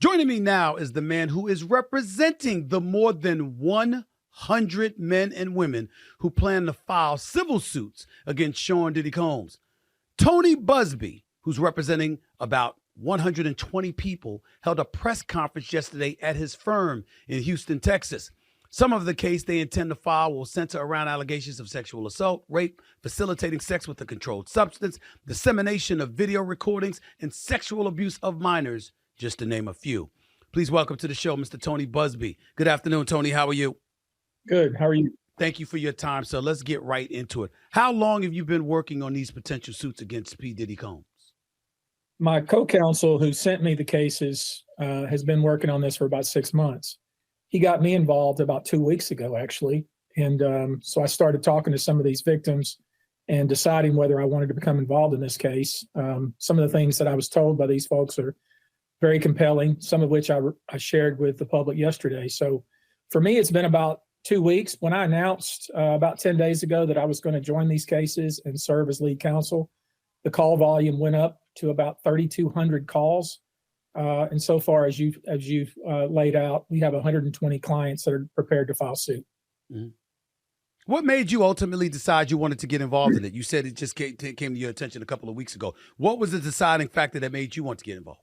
Joining me now is the man who is representing the more than 100 men and women who plan to file civil suits against Sean Diddy Combs. Tony Busby, who's representing about 120 people, held a press conference yesterday at his firm in Houston, Texas. Some of the case they intend to file will center around allegations of sexual assault, rape, facilitating sex with a controlled substance, dissemination of video recordings, and sexual abuse of minors, just to name a few. Please welcome to the show, Mr. Tony Busby. Good afternoon, Tony. How are you? Good. How are you? Thank you for your time, sir. Let's get right into it. How long have you been working on these potential suits against P. Diddy Combs? My co-counsel who sent me the cases has been working on this for about 6 months. He got me involved about 2 weeks ago, actually. And so I started talking to some of these victims and deciding whether I wanted to become involved in this case. Some of the things that I was told by these folks are very compelling, some of which I shared with the public yesterday. So for me, it's been about 2 weeks. When I announced about 10 days ago that I was going to join these cases and serve as lead counsel, the call volume went up to about 3,200 calls. And so far, as you've laid out, we have 120 clients that are prepared to file suit. Mm-hmm. What made you ultimately decide you wanted to get involved in it? You said it just came to your attention a couple of weeks ago. What was the deciding factor that made you want to get involved?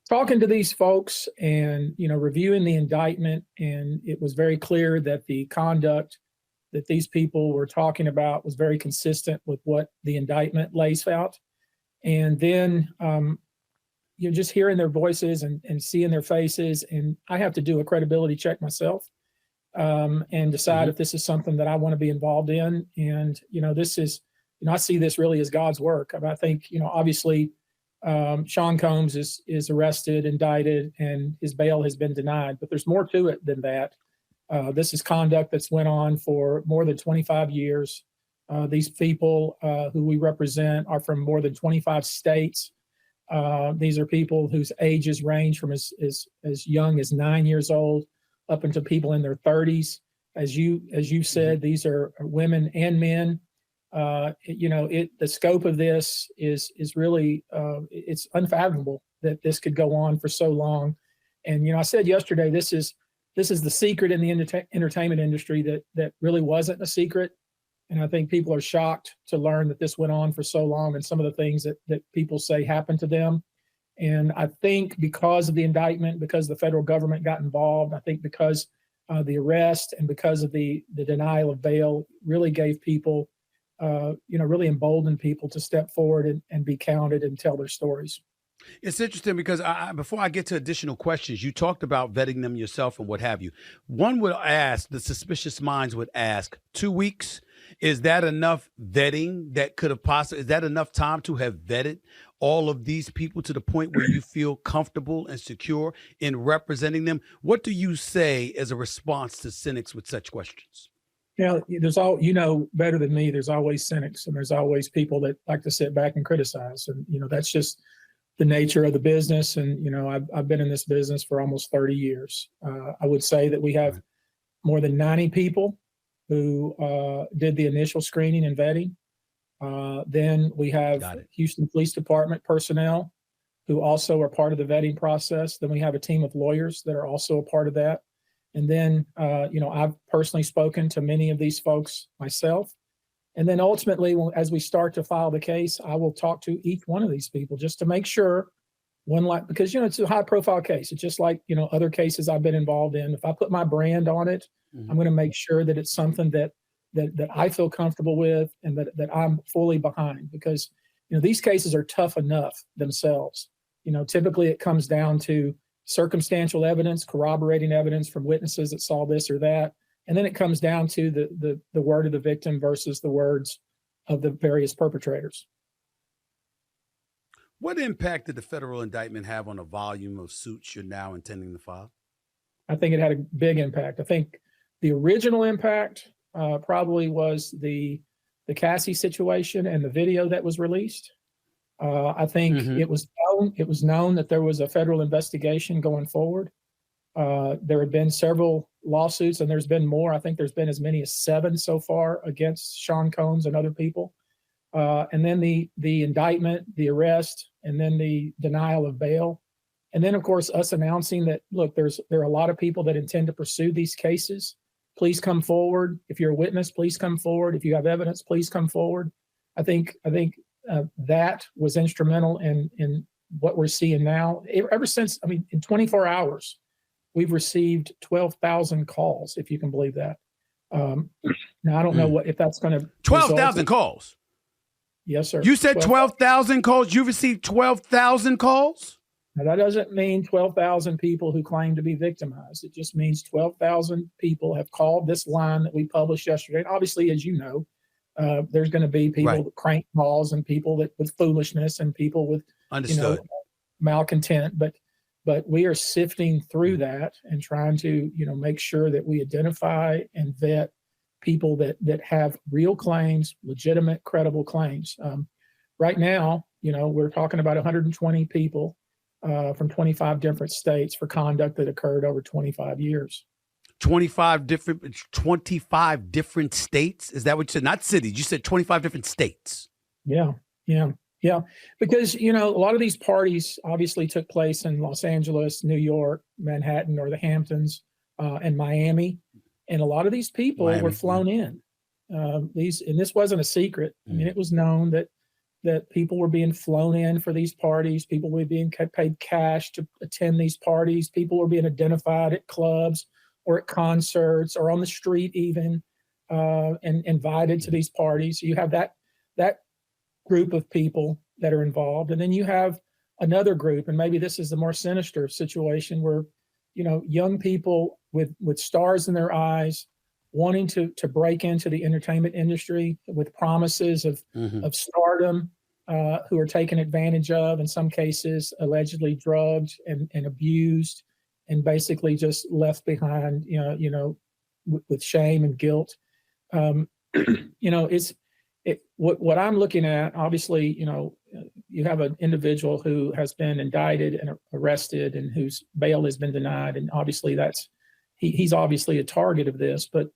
Talking to these folks and, reviewing the indictment, and it was very clear that the conduct that these people were talking about was very consistent with what the indictment lays out. And then you're just hearing their voices and seeing their faces, and I have to do a credibility check myself and decide if this is something that I want to be involved in. And, this is, I see this really as God's work. I think, obviously, Sean Combs is arrested, indicted, and his bail has been denied. But there's more to it than that. This is conduct that's went on for more than 25 years. These people who we represent are from more than 25 states. These are people whose ages range from as young as 9 years old up into people in their 30s. As you said, these are women and men. The scope of this is really it's unfathomable that this could go on for so long. And I said yesterday, this is the secret in the entertainment industry that really wasn't a secret. And I think people are shocked to learn that this went on for so long, and some of the things that people say happened to them. And I think because of the indictment, because the federal government got involved, I think because the arrest and because of the denial of bail really gave people really emboldened people to step forward and be counted and tell their stories. It's interesting because before I get to additional questions, you talked about vetting them yourself and what have you. One would ask, the suspicious minds would ask, 2 weeks, is that enough vetting that could have possibly, is that enough time to have vetted all of these people to the point where you feel comfortable and secure in representing them? What do you say as a response to cynics with such questions? There's better than me, there's always cynics, and there's always people that like to sit back and criticize. And, that's just the nature of the business. And, I've been in this business for almost 30 years. I would say that we have more than 90 people who did the initial screening and vetting. Then we have Houston Police Department personnel who also are part of the vetting process. Then we have a team of lawyers that are also a part of that. And then, I've personally spoken to many of these folks myself. And then ultimately, as we start to file the case, I will talk to each one of these people just to make sure because, it's a high profile case. It's just like, other cases I've been involved in. If I put my brand on it, I'm going to make sure that it's something that I feel comfortable with and that I'm fully behind, because, these cases are tough enough themselves. Typically it comes down to circumstantial evidence, corroborating evidence from witnesses that saw this or that. And then it comes down to the word of the victim versus the words of the various perpetrators. What impact did the federal indictment have on the volume of suits you're now intending to file? I think it had a big impact. I think the original impact probably was the Cassie situation and the video that was released. I think it was known that there was a federal investigation going forward. There had been several lawsuits, and there's been more. I think there's been as many as 7 so far against Sean Combs and other people. And then the indictment, the arrest, and then the denial of bail. And then, of course, us announcing that, look, there are a lot of people that intend to pursue these cases. Please come forward. If you're a witness, please come forward. If you have evidence, please come forward. I think that was instrumental in what we're seeing now. Ever since, in 24 hours, we've received 12,000 calls, if you can believe that. Now, I don't know if that's going to 12,000 calls. Yes, sir. You said 12,000 calls. You received 12,000 calls? Now, that doesn't mean 12,000 people who claim to be victimized. It just means 12,000 people have called this line that we published yesterday. And obviously, as you know, there's going to be people with crank calls and people with foolishness and people with malcontent. But we are sifting through that and trying to make sure that we identify and vet people that have real claims, legitimate, credible claims. Right now, we're talking about 120 people from 25 different states for conduct that occurred over 25 years. 25 different states? Is that what you said? Not cities. You said 25 different states. Yeah. Because, a lot of these parties obviously took place in Los Angeles, New York, Manhattan, or the Hamptons, and Miami. And a lot of these people were flown in. And this wasn't a secret. It was known that people were being flown in for these parties. People were being paid cash to attend these parties. People were being identified at clubs or at concerts or on the street even, and invited to these parties. So you have that group of people that are involved. And then you have another group, and maybe this is the more sinister situation where, young people with stars in their eyes wanting to break into the entertainment industry with promises of stardom, who are taken advantage of, in some cases allegedly drugged and abused, and basically just left behind, with shame and guilt. What I'm looking at, obviously, you have an individual who has been indicted and arrested and whose bail has been denied, and obviously he's obviously a target of this. But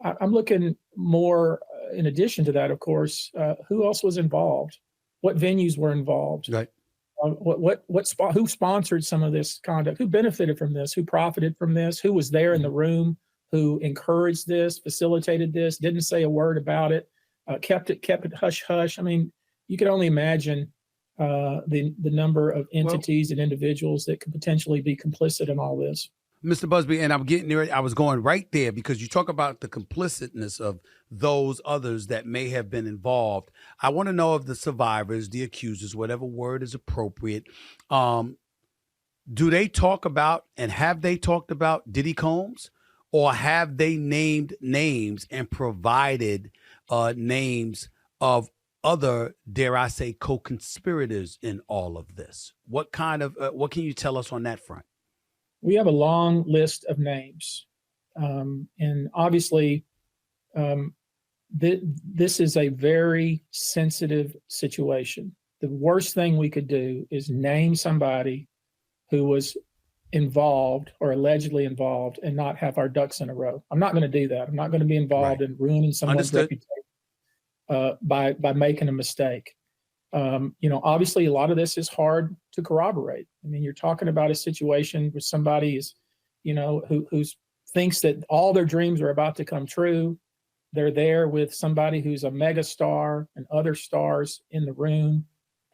I'm looking more, in addition to that, of course, who else was involved? What venues were involved? Right. Who sponsored some of this conduct? Who benefited from this? Who profited from this? Who was there in the room? Who encouraged this? Facilitated this? Didn't say a word about it? Kept it hush hush. You can only imagine the number of entities and individuals that could potentially be complicit in all this. Mr. Busby, and I'm getting there. I was going right there because you talk about the complicitness of those others that may have been involved. I want to know of the survivors, the accusers, whatever word is appropriate. Do they talk about, and have they talked about Diddy Combs, or have they named names and provided names of other, dare I say, co-conspirators in all of this? What can you tell us on that front? We have a long list of names. And obviously, this is a very sensitive situation. The worst thing we could do is name somebody who was involved or allegedly involved and not have our ducks in a row. I'm not going to do that. I'm not going to be involved in ruining someone's reputation by making a mistake. Obviously, a lot of this is hard to corroborate. You're talking about a situation where somebody is, who thinks that all their dreams are about to come true. They're there with somebody who's a mega star and other stars in the room,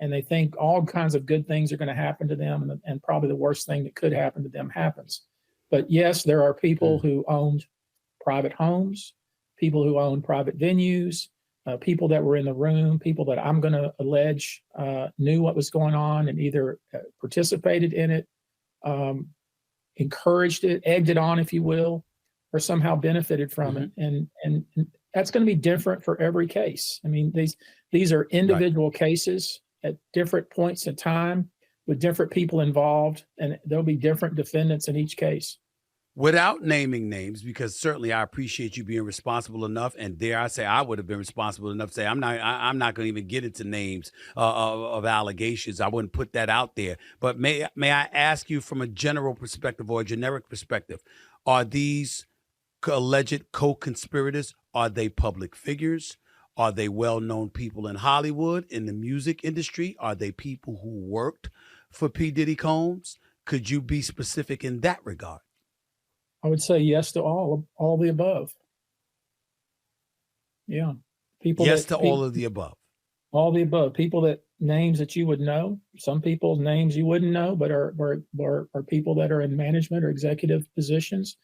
and they think all kinds of good things are going to happen to them, and probably the worst thing that could happen to them happens. But yes, there are people who owned private homes, people who owned private venues, people that were in the room, people that I'm going to allege knew what was going on and either participated in it, encouraged it, egged it on, if you will, or somehow benefited from it. And that's going to be different for every case. These are individual cases at different points in time with different people involved, and there'll be different defendants in each case. Without naming names, because certainly I appreciate you being responsible enough, and dare I say I would have been responsible enough to say I'm not going to even get into names of allegations. I wouldn't put that out there. But may I ask you, from a general perspective or a generic perspective, are these alleged co-conspirators, are they public figures? Are they well-known people in Hollywood, in the music industry? Are they people who worked for P. Diddy Combs? Could you be specific in that regard? I would say yes to all the above. Yeah. Yes to all of the above. All the above. People that names that you would know, some people's names you wouldn't know, but are people that are in management or executive positions,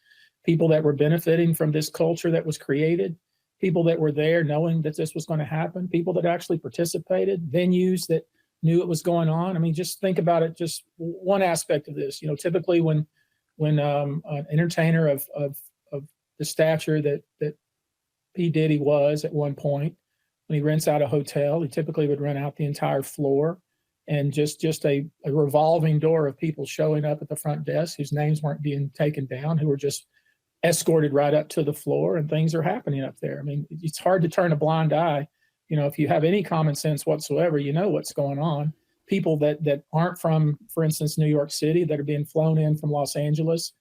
people that were benefiting from this culture that was created, people that were there knowing that this was going to happen, people that actually participated, venues that knew it was going on. I mean, just think about it. Just one aspect of this, typically when an entertainer of the stature that P. Diddy was at one point, when he rents out a hotel, he typically would rent out the entire floor, and just a revolving door of people showing up at the front desk whose names weren't being taken down, who were just escorted right up to the floor, and things are happening up there. I mean, it's hard to turn a blind eye. If you have any common sense whatsoever, you know what's going on. People that aren't from, for instance, New York City, that are being flown in from Los Angeles,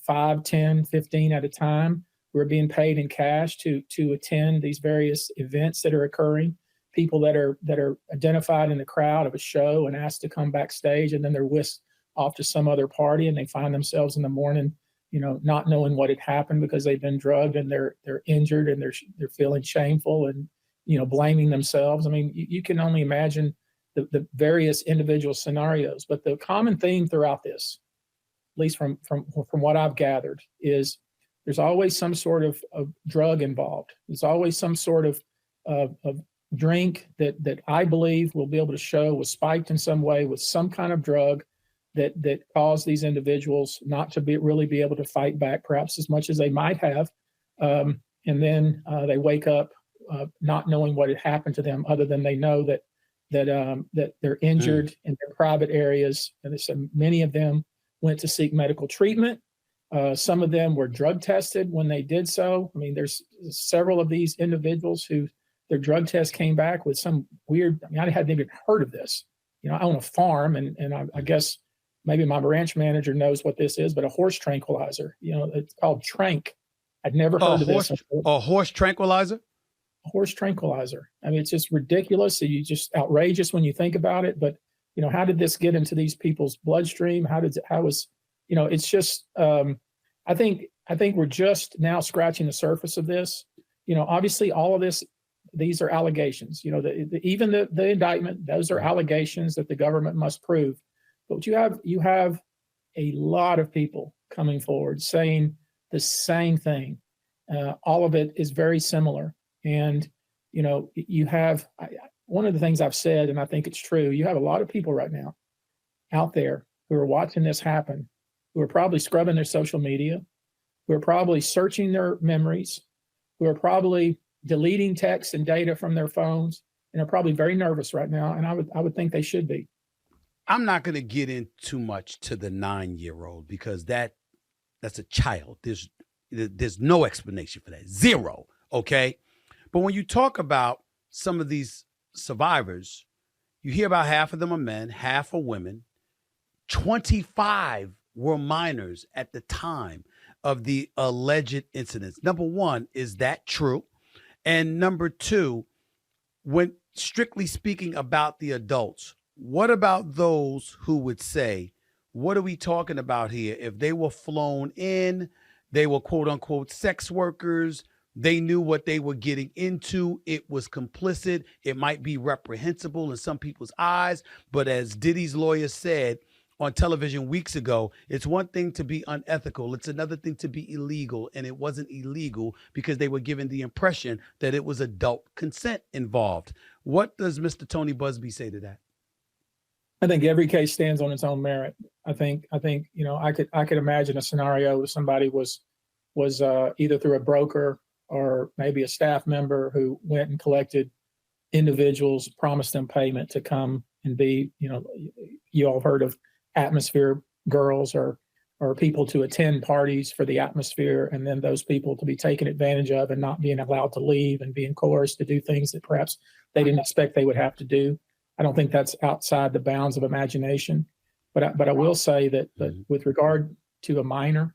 5, 10, 15 at a time, who are being paid in cash to attend these various events that are occurring. People that are identified in the crowd of a show and asked to come backstage, and then they're whisked off to some other party, and they find themselves in the morning, not knowing what had happened because they've been drugged, and they're injured, and they're feeling shameful and blaming themselves. I mean, you can only imagine the various individual scenarios. But the common theme throughout this, at least from what I've gathered, is there's always some sort of drug involved. There's always some sort of drink that I believe will be able to show was spiked in some way with some kind of drug that caused these individuals not to really be able to fight back, perhaps as much as they might have. And then they wake up not knowing what had happened to them, other than they know that they're injured in their private areas. And many of them went to seek medical treatment. Some of them were drug tested when they did so. I mean, there's several of these individuals who their drug test came back with some weird, I hadn't even heard of this. I own a farm, and I guess maybe my ranch manager knows what this is, but a horse tranquilizer, it's called Trank. I'd never heard of this. A horse tranquilizer? A horse tranquilizer. I mean, it's just ridiculous. You just outrageous when you think about it. But, how did this get into these people's bloodstream? It's just, I think we're just now scratching the surface of this. Obviously all of this, these are allegations, even the indictment, those are allegations that the government must prove. But you have a lot of people coming forward saying the same thing. All of it is very similar. And, you have, one of the things I've said, and I think it's true, you have a lot of people right now out there who are watching this happen, who are probably scrubbing their social media, who are probably searching their memories, who are probably deleting texts and data from their phones, and are probably very nervous right now. And I would think they should be. I'm not going to get in too much to the 9-year-old because that's a child. There's no explanation for that. Zero. Okay. But when you talk about some of these survivors, you hear about half of them are men, half are women. 25 were minors at the time of the alleged incidents. Number one, is that true? And number two, when strictly speaking about the adults, what about those who would say, what are we talking about here? If they were flown in, they were quote unquote sex workers, they knew what they were getting into. It was complicit. It might be reprehensible in some people's eyes. But as Diddy's lawyer said on television weeks ago, it's one thing to be unethical. It's another thing to be illegal. And it wasn't illegal because they were given the impression that it was adult consent involved. What does Mr. Tony Busby say to that? I think every case stands on its own merit. I think I could imagine a scenario where somebody was either through a broker or maybe a staff member who went and collected individuals, promised them payment to come and be, you all have heard of atmosphere girls or people to attend parties for the atmosphere, and then those people to be taken advantage of and not being allowed to leave and being coerced to do things that perhaps they didn't expect they would have to do. I don't think that's outside the bounds of imagination. But I will say that with regard to a minor,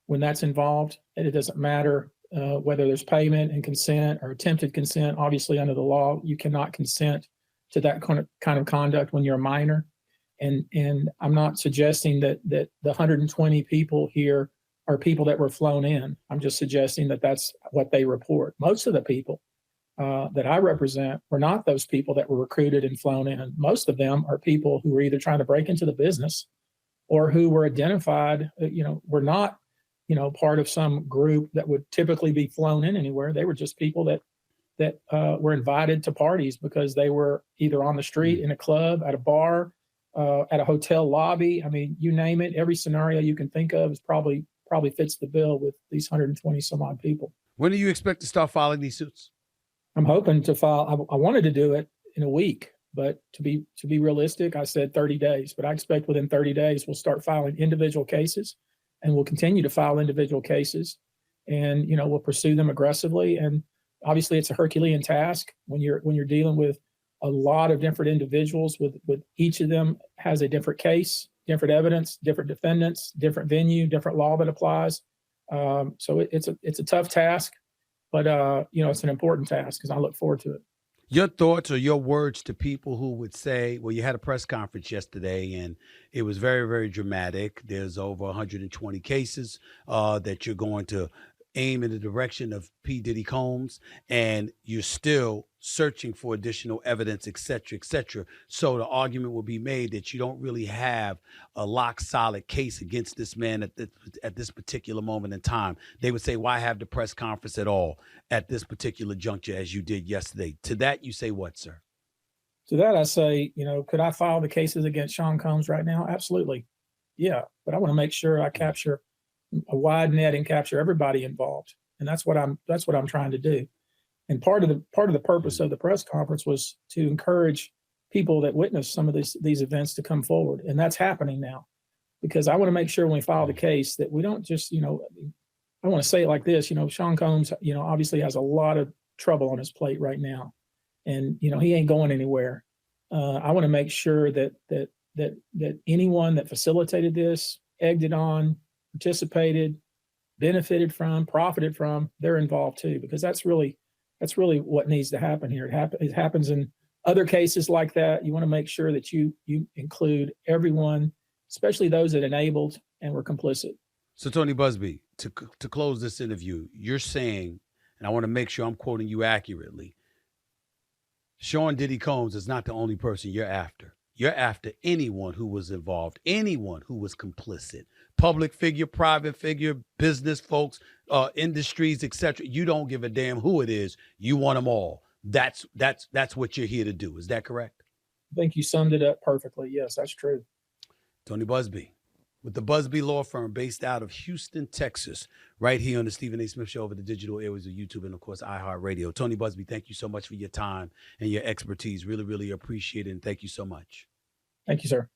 when that's involved, it doesn't matter whether there's payment and consent or attempted consent. Obviously, under the law, you cannot consent to that kind of conduct when you're a minor. And I'm not suggesting that the 120 people here are people that were flown in. I'm just suggesting that that's what they report. Most of the people that I represent were not those people that were recruited and flown in. Most of them are people who were either trying to break into the business or who were identified, were not, part of some group that would typically be flown in anywhere. They were just people that were invited to parties because they were either on the street, in a club, at a bar, at a hotel lobby. I mean, you name it. Every scenario you can think of is probably fits the bill with these 120 some odd people. When do you expect to start filing these suits? I'm hoping to file. I wanted to do it in a week, but to be realistic, I said 30 days. But I expect within 30 days we'll start filing individual cases, and we'll continue to file individual cases, and we'll pursue them aggressively. And obviously, it's a Herculean task when you're dealing with a lot of different individuals. With each of them has a different case, different evidence, different defendants, different venue, different law that applies. So it's a tough task. But, it's an important task because I look forward to it. Your thoughts or your words to people who would say, well, you had a press conference yesterday and it was very, very dramatic. There's over 120 cases that you're going to aim in the direction of P. Diddy Combs, and you're still searching for additional evidence, et cetera, et cetera. So the argument will be made that you don't really have a lock solid case against this man at this particular moment in time. They would say, why have the press conference at all at this particular juncture as you did yesterday? To that, you say what, sir? To that, I say, could I file the cases against Sean Combs right now? Absolutely. Yeah. But I want to make sure I capture a wide net and capture everybody involved. And that's what I'm trying to do. And part of the purpose of the press conference was to encourage people that witnessed some of these events to come forward. And that's happening now, because I want to make sure when we file the case that we don't just, I want to say it like this, Sean Combs, obviously has a lot of trouble on his plate right now, and, he ain't going anywhere. I want to make sure that anyone that facilitated this, egged it on, participated, benefited from, profited from, they're involved too, because that's really what needs to happen here. It happens in other cases like that. You want to make sure that you include everyone, especially those that enabled and were complicit. So Tony Busby, to close this interview, you're saying, and I want to make sure I'm quoting you accurately, Sean Diddy Combs is not the only person you're after. You're after anyone who was involved, anyone who was complicit. Public figure, private figure, business folks, industries, etc. You don't give a damn who it is. You want them all. That's what you're here to do. Is that correct? I think you summed it up perfectly. Yes, that's true. Tony Busby with the Busby Law Firm based out of Houston, Texas, right here on the Stephen A. Smith Show over the digital airways of YouTube and, of course, iHeartRadio. Tony Busby, thank you so much for your time and your expertise. Really, really appreciate it, and thank you so much. Thank you, sir.